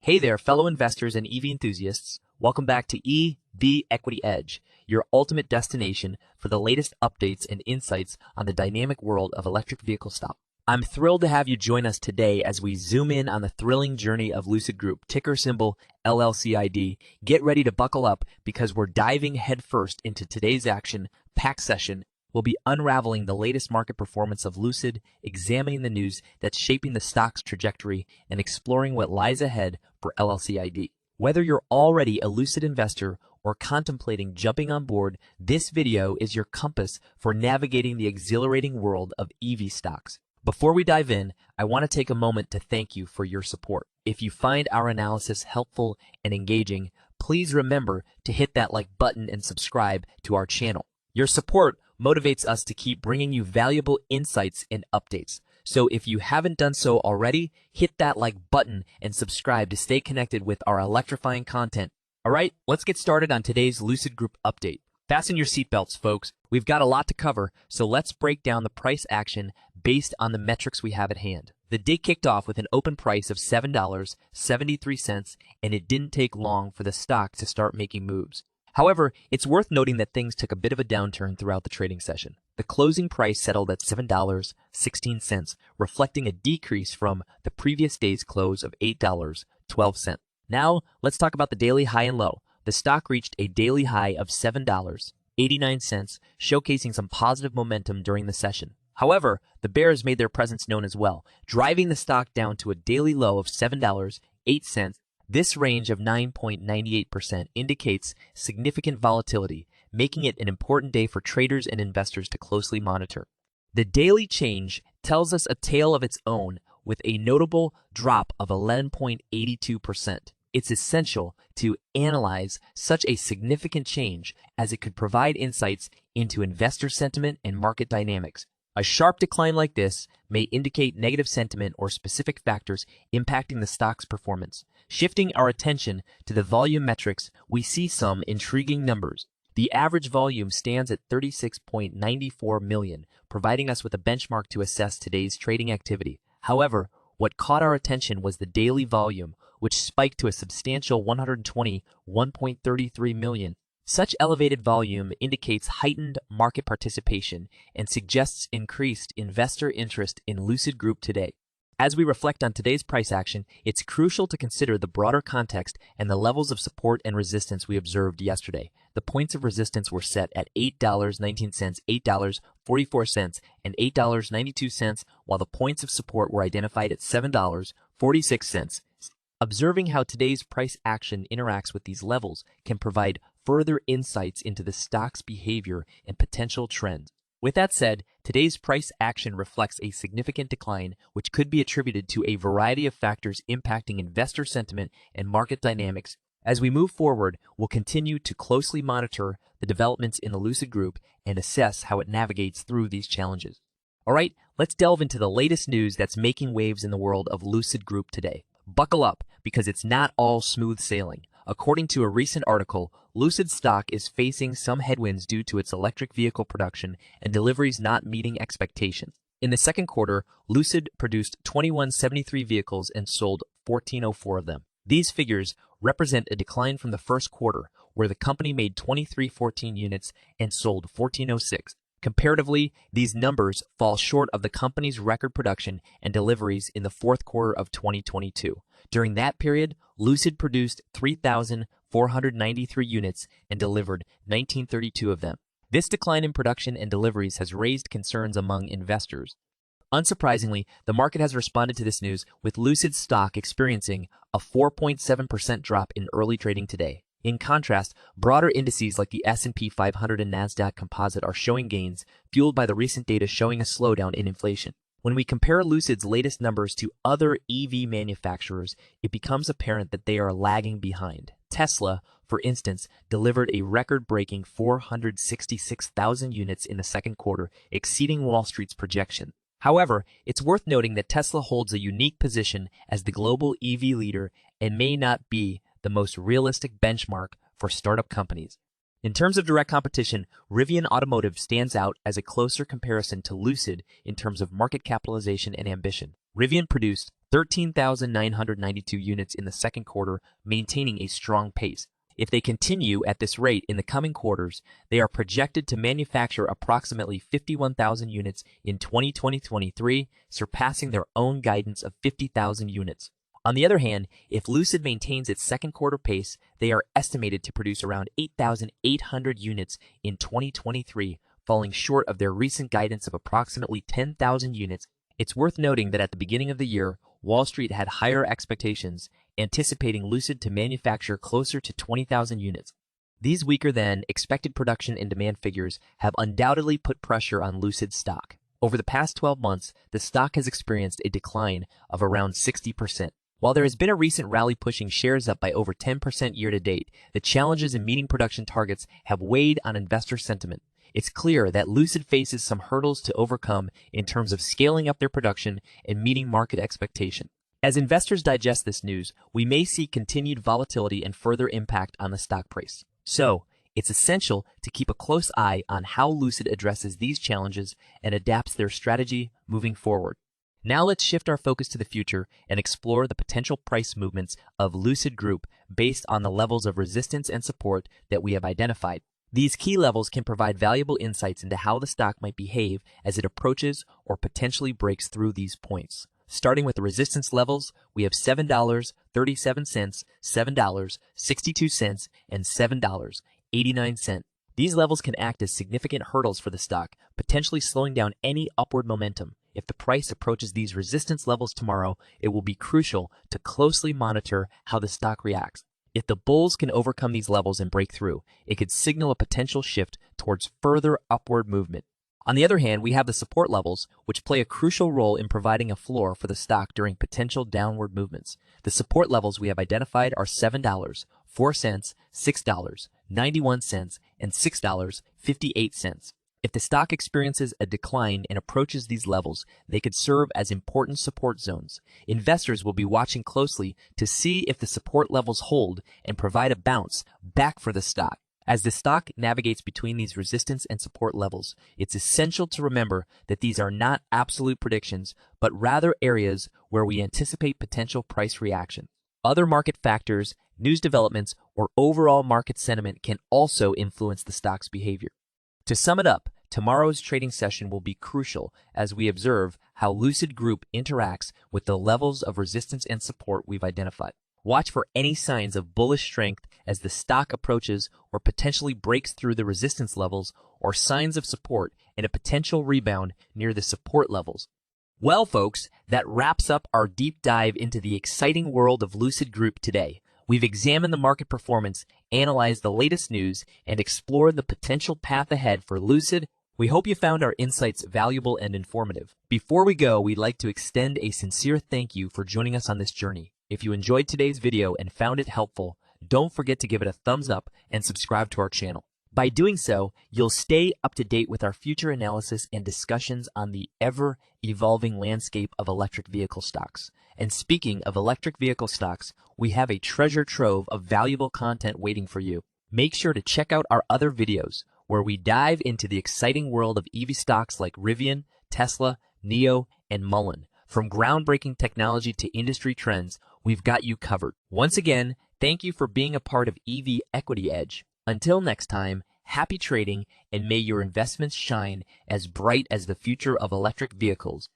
Hey there, fellow investors and EV enthusiasts. Welcome back to EV Equity Edge, your ultimate destination for the latest updates and insights on the dynamic world of electric vehicle stock. I'm thrilled to have you join us today as we zoom in on the thrilling journey of Lucid Group, ticker symbol LLCID. Get ready to buckle up because we're diving headfirst into today's action-packed session. We'll be unraveling the latest market performance of Lucid, examining the news that's shaping the stock's trajectory, and exploring what lies ahead for LLCID. Whether you're already a Lucid investor or contemplating jumping on board, this video is your compass for navigating the exhilarating world of EV stocks. Before we dive in, I want to take a moment to thank you for your support. If you find our analysis helpful and engaging, please remember to hit that like button and subscribe to our channel. Your support motivates us to keep bringing you valuable insights and updates. So if you haven't done so already, hit that like button and subscribe to stay connected with our electrifying content. All right, let's get started on today's Lucid Group update. Fasten your seatbelts, folks. We've got a lot to cover, so let's break down the price action based on the metrics we have at hand. The day kicked off with an open price of $7.73, and it didn't take long for the stock to start making moves. However, it's worth noting that things took a bit of a downturn throughout the trading session. The closing price settled at $7.16, reflecting a decrease from the previous day's close of $8.12. Now, let's talk about the daily high and low. The stock reached a daily high of $7.89, showcasing some positive momentum during the session. However, the bears made their presence known as well, driving the stock down to a daily low of $7.08. This range of 9.98% indicates significant volatility, making it an important day for traders and investors to closely monitor. The daily change tells us a tale of its own with a notable drop of 11.82%. It's essential to analyze such a significant change as it could provide insights into investor sentiment and market dynamics. A sharp decline like this may indicate negative sentiment or specific factors impacting the stock's performance. Shifting our attention to the volume metrics, we see some intriguing numbers. The average volume stands at 36.94 million, providing us with a benchmark to assess today's trading activity. However, what caught our attention was the daily volume, which spiked to a substantial 121.33 million. Such elevated volume indicates heightened market participation and suggests increased investor interest in Lucid Group today. As we reflect on today's price action, it's crucial to consider the broader context and the levels of support and resistance we observed yesterday. The points of resistance were set at $8.19, $8.44, and $8.92, while the points of support were identified at $7.46. Observing how today's price action interacts with these levels can provide further insights into the stock's behavior and potential trends. With that said, today's price action reflects a significant decline, which could be attributed to a variety of factors impacting investor sentiment and market dynamics. As we move forward, we'll continue to closely monitor the developments in the Lucid Group and assess how it navigates through these challenges. All right, let's delve into the latest news that's making waves in the world of Lucid Group today. Buckle up, because it's not all smooth sailing. According to a recent article, Lucid stock is facing some headwinds due to its electric vehicle production and deliveries not meeting expectations. In the second quarter, Lucid produced 2173 vehicles and sold 1404 of them. These figures represent a decline from the first quarter, where the company made 2314 units and sold 1406. Comparatively, these numbers fall short of the company's record production and deliveries in the fourth quarter of 2022. During that period, Lucid produced 3,493 units and delivered 1,932 of them. This decline in production and deliveries has raised concerns among investors. Unsurprisingly, the market has responded to this news, with Lucid stock experiencing a 4.7% drop in early trading today. In contrast, broader indices like the S&P 500 and NASDAQ Composite are showing gains, fueled by the recent data showing a slowdown in inflation. When we compare Lucid's latest numbers to other EV manufacturers, it becomes apparent that they are lagging behind. Tesla, for instance, delivered a record-breaking 466,000 units in the second quarter, exceeding Wall Street's projection. However, it's worth noting that Tesla holds a unique position as the global EV leader and may not be the most realistic benchmark for startup companies. In terms of direct competition, Rivian Automotive stands out as a closer comparison to Lucid in terms of market capitalization and ambition. Rivian produced 13,992 units in the second quarter, maintaining a strong pace. If they continue at this rate in the coming quarters, they are projected to manufacture approximately 51,000 units in 2023, surpassing their own guidance of 50,000 units. On the other hand, if Lucid maintains its second quarter pace, they are estimated to produce around 8,800 units in 2023, falling short of their recent guidance of approximately 10,000 units. It's worth noting that at the beginning of the year, Wall Street had higher expectations, anticipating Lucid to manufacture closer to 20,000 units. These weaker than expected production and demand figures have undoubtedly put pressure on Lucid's stock. Over the past 12 months, the stock has experienced a decline of around 60%. While there has been a recent rally pushing shares up by over 10% year to date, the challenges in meeting production targets have weighed on investor sentiment. It's clear that Lucid faces some hurdles to overcome in terms of scaling up their production and meeting market expectation. As investors digest this news, we may see continued volatility and further impact on the stock price. So, it's essential to keep a close eye on how Lucid addresses these challenges and adapts their strategy moving forward. Now let's shift our focus to the future and explore the potential price movements of Lucid Group based on the levels of resistance and support that we have identified. These key levels can provide valuable insights into how the stock might behave as it approaches or potentially breaks through these points. Starting with the resistance levels, we have $7.37, $7.62, and $7.89. These levels can act as significant hurdles for the stock, potentially slowing down any upward momentum. If the price approaches these resistance levels tomorrow, it will be crucial to closely monitor how the stock reacts. If the bulls can overcome these levels and break through, it could signal a potential shift towards further upward movement. On the other hand, we have the support levels, which play a crucial role in providing a floor for the stock during potential downward movements. The support levels we have identified are $7, $4, $6, 91 cents, and $6.58. If the stock experiences a decline and approaches these levels, they could serve as important support zones. Investors will be watching closely to see if the support levels hold and provide a bounce back for the stock. As the stock navigates between these resistance and support levels, it's essential to remember that these are not absolute predictions, but rather areas where we anticipate potential price reaction. Other market factors, news developments, or overall market sentiment can also influence the stock's behavior. To sum it up, tomorrow's trading session will be crucial as we observe how Lucid Group interacts with the levels of resistance and support we've identified. Watch for any signs of bullish strength as the stock approaches or potentially breaks through the resistance levels, or signs of support and a potential rebound near the support levels. Well, folks, that wraps up our deep dive into the exciting world of Lucid Group today. We've examined the market performance, analyzed the latest news, and explored the potential path ahead for Lucid. We hope you found our insights valuable and informative. Before we go, we'd like to extend a sincere thank you for joining us on this journey. If you enjoyed today's video and found it helpful, don't forget to give it a thumbs up and subscribe to our channel. By doing so, you'll stay up to date with our future analysis and discussions on the ever-evolving landscape of electric vehicle stocks. And speaking of electric vehicle stocks, we have a treasure trove of valuable content waiting for you. Make sure to check out our other videos, where we dive into the exciting world of EV stocks like Rivian, Tesla, NIO, and Mullen. From groundbreaking technology to industry trends, we've got you covered. Once again, thank you for being a part of EV Equity Edge. Until next time, happy trading, and may your investments shine as bright as the future of electric vehicles.